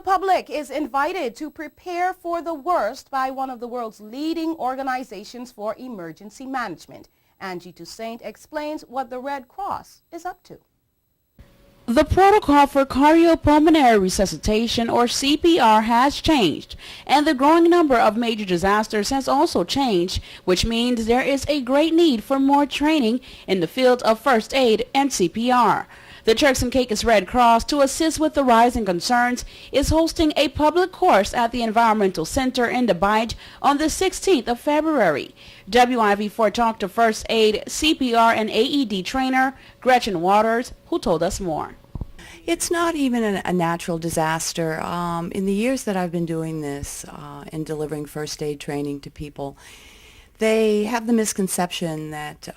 public is invited to prepare for the worst by one of the world's leading organizations for emergency management. Angie Toussaint explains what the Red Cross is up to. The protocol for cardiopulmonary resuscitation, or CPR, has changed, and the growing number of major disasters has also changed, which means there is a great need for more training in the field of first aid and CPR. The Turks and Caicos Red Cross, to assist with the rising concerns, is hosting a public course at the Environmental Center in the Bight on the 16th of February. WIV4 talked to First Aid, CPR, and AED trainer Gretchen Waters, who told us more. It's not even a natural disaster. In the years that I've been doing this and delivering first aid training to people, they have the misconception that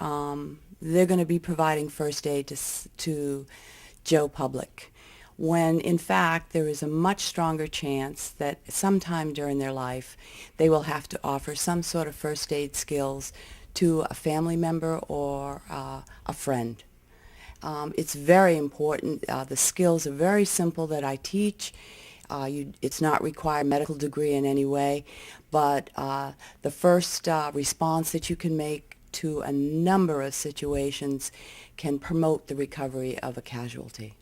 they're going to be providing first aid to Joe Public, when in fact there is a much stronger chance that sometime during their life they will have to offer some sort of first aid skills to a family member or a friend. It's very important. The skills are very simple that I teach. It's not required medical degree in any way, but the first response that you can make to a number of situations can promote the recovery of a casualty.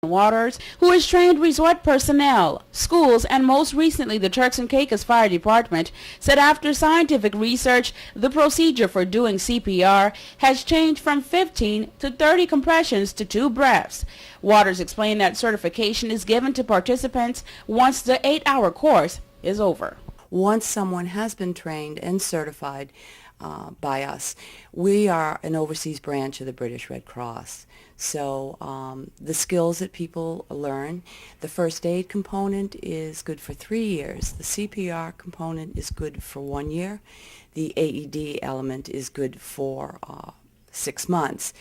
Waters, who has trained resort personnel, schools, and most recently the Turks and Caicos Fire Department, said after scientific research, the procedure for doing CPR has changed from 15 to 30 compressions to 2 breaths. Waters explained that certification is given to participants once the 8-hour course is over. Once someone has been trained and certified by us, we are an overseas branch of the British Red Cross. So the skills that people learn, the first aid component is good for 3 years. The CPR component is good for 1 year. The AED element is good for 6 months.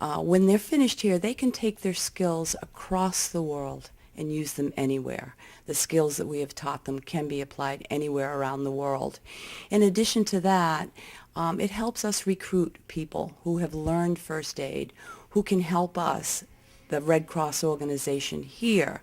When they're finished here, they can take their skills across the world and use them anywhere. The skills that we have taught them can be applied anywhere around the world. In addition to that, it helps us recruit people who have learned first aid, who can help us, the Red Cross organization here,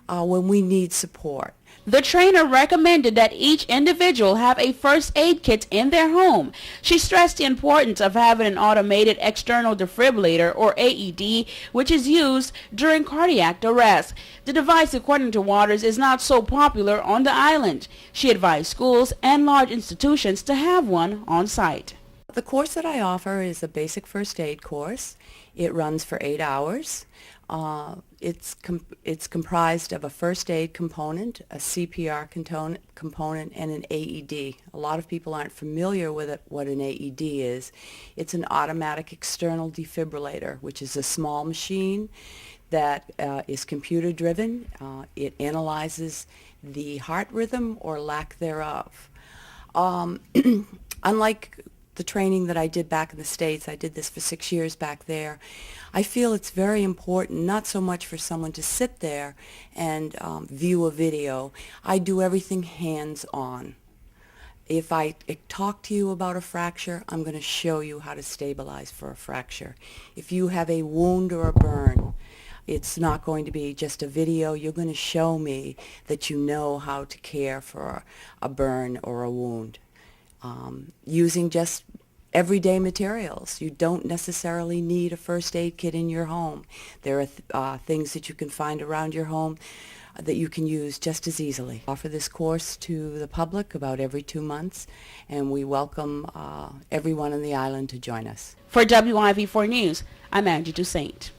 when we need support. The trainer recommended that each individual have a first aid kit in their home. She stressed the importance of having an automated external defibrillator, or AED, which is used during cardiac arrest. The device, according to Waters, is not so popular on the island. She advised schools and large institutions to have one on site. The course that I offer is a basic first aid course. It runs for 8 hours. It's comprised of a first aid component, a CPR component, and an AED. A lot of people aren't familiar with what an AED is. It's an automatic external defibrillator, which is a small machine that is computer driven. It analyzes the heart rhythm or lack thereof. Unlike the training that I did back in the States, I did this for 6 years back there, I feel it's very important, not so much for someone to sit there and view a video. I do everything hands-on. If I talk to you about a fracture, I'm going to show you how to stabilize for a fracture. If you have a wound or a burn, it's not going to be just a video. You're going to show me that you know how to care for a burn or a wound. Using just everyday materials. You don't necessarily need a first aid kit in your home. There are things that you can find around your home that you can use just as easily. I offer this course to the public about every 2 months, and we welcome everyone on the island to join us. For WIV4 News, I'm Angie Toussaint.